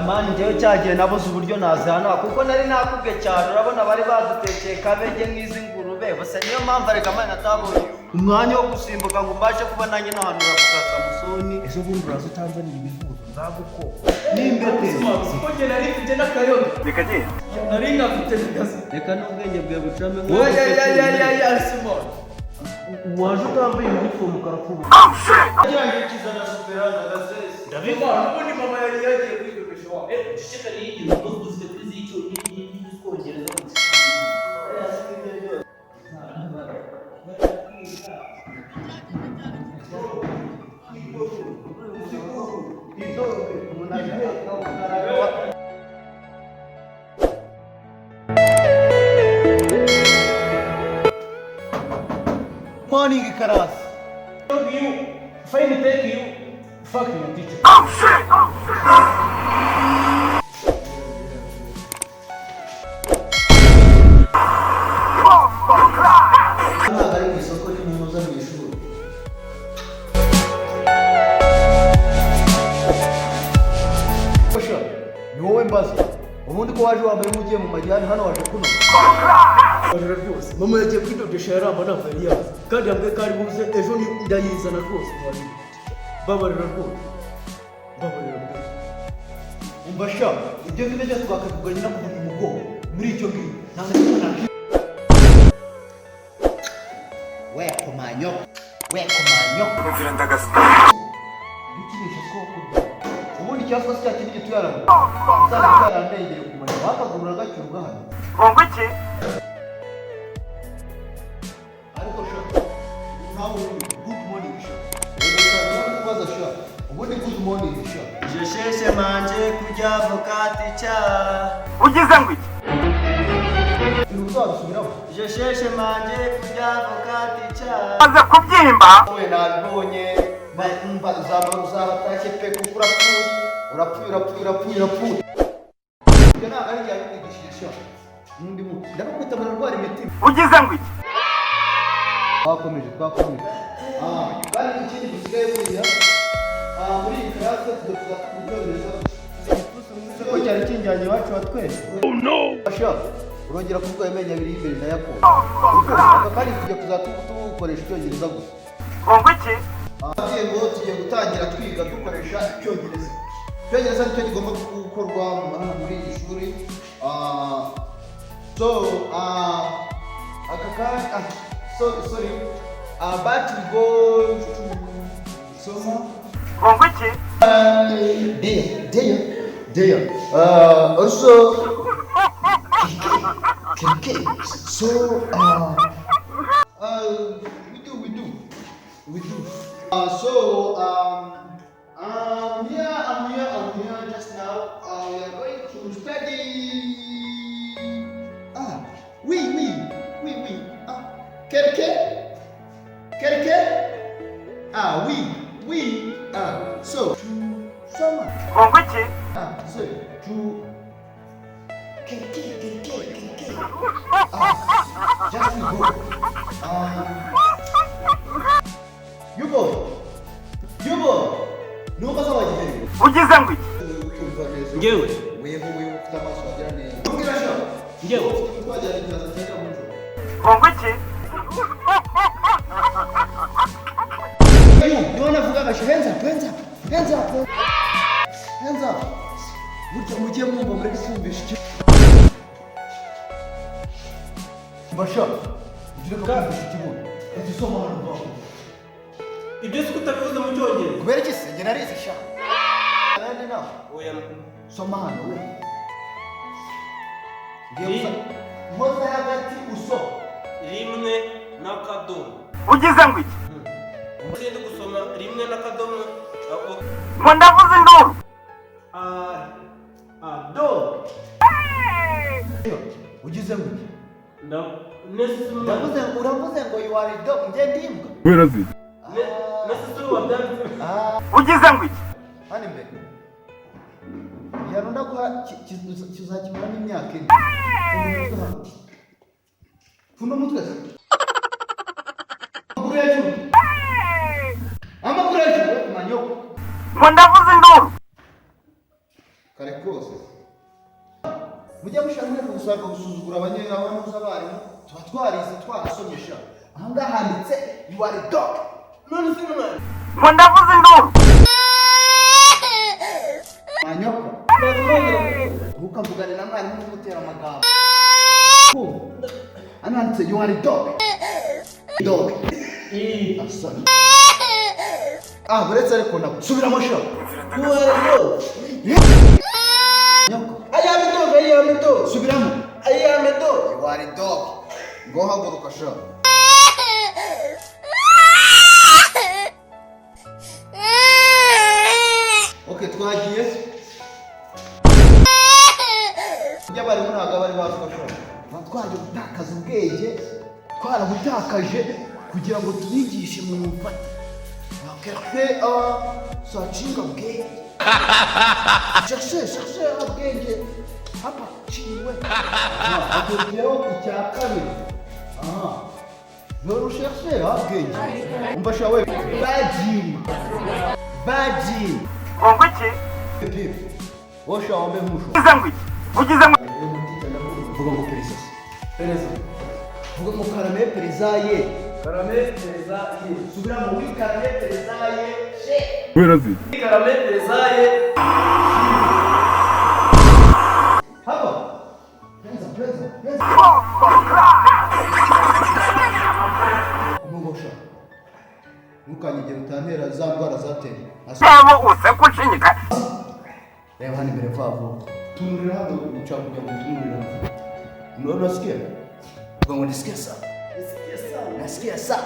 Mani njyewe cyagiye nabuze uburyo nazana kuko nari nakubwe cyane urabona bari badutekeye kabege nk'izi ngurube bose niyo mpamvu areka mani natabonye umwanya wo gusimbuka ngo mbashe kuba nanjye nahantu uravuga Samusoni ejo bundi uraza utanzaniye ibivuzo nzaguko n'imbete kuko njye nari mfite n'akayoga reka je nari ngafite bikaze reka n'ubwenge bwawe bucame ngo ya Simon waje utambaye uniform karakubu yagiye kizana superana gazesi ndabibona ubundi mama yari yagiye kwidogesha wa shika ni ndogo ziteze icyo n'iskongereza morning class. You find take you fuck your teacher. Oh shit! ubundi ko waje wambaye mugiye mu majyani hano waje kuno Urura rwose mama yagiye kwidodesha yaramba navaye yaza kandi yambwiye ko ari buze ejo ndayizana rwose babarira rwose umva sha ibyo ngibyo byose twakakuganya no kuvuga umugongo muri icyo ngicyo ntabwo wekomanyo umvira ndagasa ikinisha twakubwa ubundi cyaswa cya kindi gituyaramo uzana ndengere kumanya wakagurura gacyurwa hano ngo iki ariko sha ntawe good morning sha ubundi sha ubundi good morning sha jesheshe manje kujya vokati cha ugize ngo iki Urusubiraho jesheshe manje kujya vokati cha aza kubyimba we nabonye mba uzabatashye pe kuko urapfuye ibyo ntabwo ari njye wigishije n'undi muntu ndakwita mu ndwara imitima ugize ngo iki twakomeje kandi ikindi gisigaye buriya muri iyi classe tuza kubyongereza ko cyari kinjyanye iwacu wa twese urongera kuvuga imenya biri imbere na Yakobo aka kari kujya kuzatukoresha icyongereza gusa ngo iki ngo tugiye gutangira twiga dukoresha icyongereza nicyo kigomba gukorwa muri iri shuri sorry but we go to soma ngo iki there also so we do so I'm here just now. We are going to study. Oui. Quelqu'un? Oui. So, summer. So, to. Quelqu'un. Just go. You boy. Nuko sawa Gihe. Ugize ngo iki? Ngewe. Wewe ufite amaso agira neza. Ngira sha. Ngewe. Twajya nikaza cyane mu njo. Ngo iki? Niona vuga gasho hands up. Mujye mwumva muri gisumbisha iki? Basha. Ugire ko kumvisha ikibuno. Ati soma hano bako. Ibyo sikutabivuze mu cyongereza. Kubera iki se nge narize sha. Kandi na. Oya soma hano we. Ngiye mose hagati uso. Rimwe n'akadomo. Ugize ngo iki? Ugiye gusoma rimwe n'akadomo. Ngo ndavuze induru. Dog. Ugize ngo uravuze ngo you are a dog nje ndimbwa. Urazi. Ugize ngo iki? Hani mbere. Yarunda guha kizakimara n'imyaka ine. Funo mutwe. Amakuru yacu manyoko. Ngo ndavuze induru. Kare kose. Mujya mushamwe gusaka gusuzugura abanyeshuri n'abarimu tuba twarize twasomesha. Ahangaha handitse you are a dog. None se mwana. Ngo ndavuze induru. Manyoko. Ukavugana na mwarimu n'umutera amagambo. Handitse you are a dog. Dog. Asana. Buretse ariko nako subiramo sho. You are a dog. Nyoko. I am a dog. Subiramo. I am a dog. You are a dog. Go haguruka sho. Okay, twagiye. Byabari muri agabari bafasho. Batwaje gutakaza ubwenge. Twarabutakaje kugira ngo tubigishe mu mufata. Bakete sacinga ubwenge. Cherchez ubwenge. Hapa chiwe. Akurikiyeho icya kabiri. None cherchez ubwenge. Umva shawe. Badji. Ngo iki? Pipi. Osha ombe musho. Ugize ngo iki? Ugize ngo vuga ngo pereza. Vuga ngo karame pereza ye. Karame pereza ye. Subira mu wi karame pereza ye. She. Urazi. Karame pereza ye. Hapa. Pereza. Umugosha. Mukanyigera utantera za ndwara zateye. Sebo usekucinyika. Reba hano imbere vavu. Tunurira hano ucakuja ngo tunurira. Unasikia? Vuga ngo nisikia sa. Nasikia sa.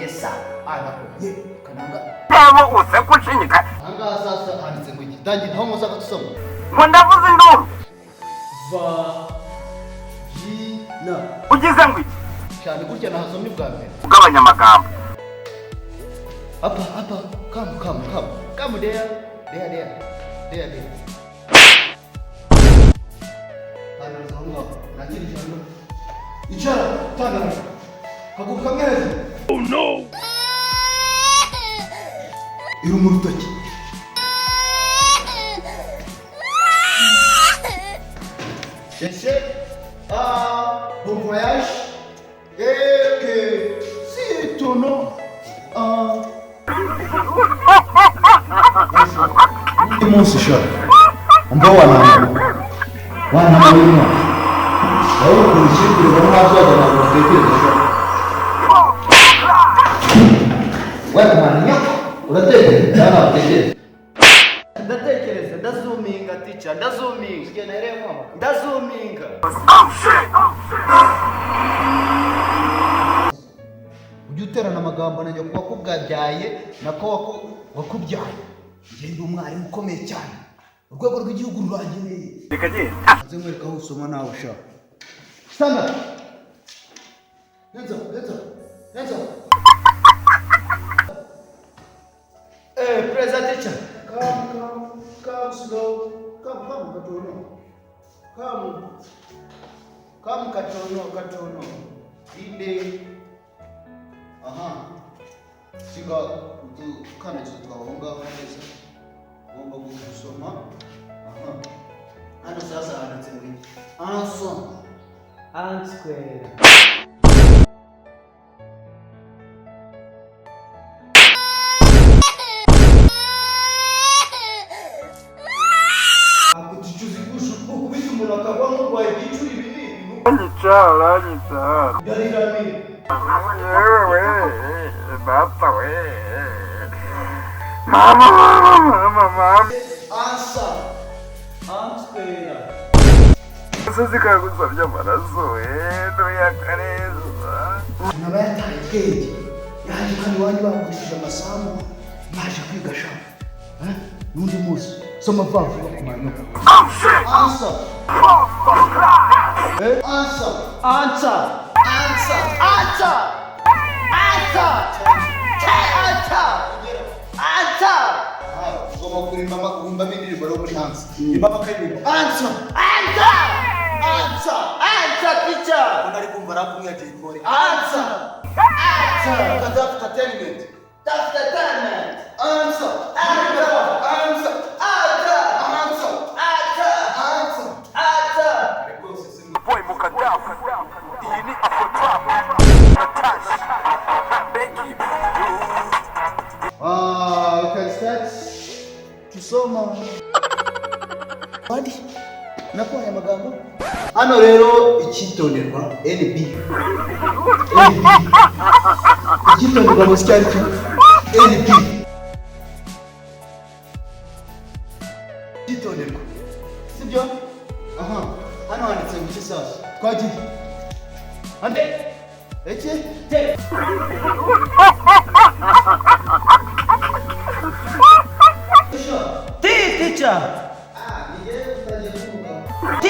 Yes sa. Nako. Ye kananga. Sebo usekucinyika. Anga sasa handitse ngo iki? Dangi ntaho muza gatusoma. Ngo ndavuze induru. Vagina. Ugize ngo iki? Cyane gutya nahasomye bwa mbere. Ugabanya amagambo. Apa. Come there. Hano zongo. Nakiri jano. Ichara, tanga. Haguruka mwezi. Oh no. Iru mu rutoki. Cherchez. Bon voyage. Et que si ton nom Munsi sha. Umva wana mwema. Wao kunishikira bamazo na kutekereza sha. Wewe mwana uratekereza cyane utekereza. Ndatekereza ndazuminga teacher ndazuminga. Sigenereye mama. Ndazuminga. Ujuterana amagambo na nyoko wakubwabyaye nako wakubyaye. Ndi umwarimu ukomeye cyane. Urwego rw'igihugu rurangiye. Reka je. Aze mwereka aho usoma nawe ushaka. Stand up. Neza. Present teacher. Come slow. Come katono. Inde. Siga kana tukawonga neza. Ngomba gusoma. Hano sasa anatsemwe. Ant square. Akutichuzi kushu kubita umuntu akagwa ngo wayigicu ibintu. Nyichala. Dalirami. Bata we. Mama. Answer. Sasa kagusabye amaraso ndo yakareza. Nabayataye ubwenge. Yaje kandi wanyu bagurishije amasambu. Yaje kwiga sha. N'undi munsi Soma vavu kumanya. Answer. Answer. Answer. Answer. Answer. Answer. Goma kuri mama kumba bindiri baro muri hansi. Imama kayibo. Answer. Answer. Answer. Answer teacher. Unari kumva rakumwe atikore. Answer. Answer. Kadafuta tenement. Dafuta tenement. Answer. Answer. Answer. Answer. Answer. Answer. Answer. Boy mukadafu. Iyi ni afotrap. Natasha. Becky. We can start kusoma. Wadi nakuwa ya magambo. Hano rero ikitonderwa NB. Ikitonderwa mu cyari cyo NB. Ikitonderwa. Sibyo? Aha. Hano handitse mu kisasa. Twagiye. Ande. Eki? Te. Teacher. T.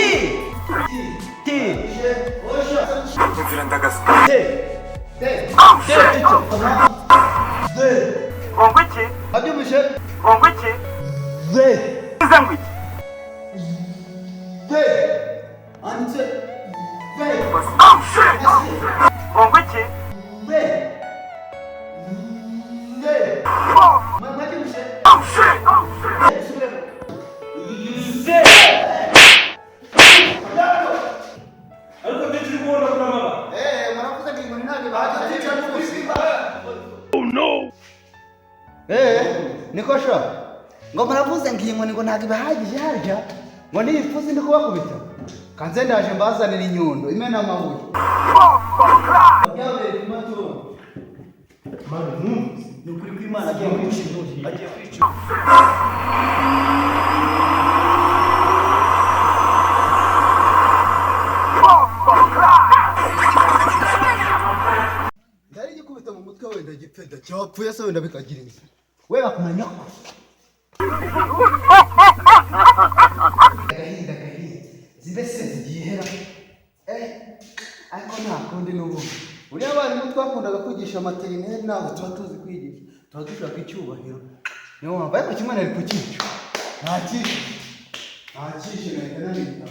Oh no! Nikosho. Ngo maravuze ngiye ngo ntago bahagije harya. Ngo nifuze ndi kubakubita. Kanze ndaje mbazanira inyundo imena amabuye. Yawe kumato. Manu, nukuri kwimana agiye kwiciro. Agiye kwiciro. Ndari gikubita mu mutwe wenda gipfeda cyapfuye se wenda bikagira inzi. We bakumanya ko. Gahinda. Zibese zigihera. Ariko nta kundi n'ubu. Uri abarimu twakundaga kwigisha materineri ntabwo tuba tuzi kwigisha. Tuba dushaka icyubahiro. Niyo mpamvu ariko kimwe nari kukica. Nta kishe. Nta kishe nahita nabita.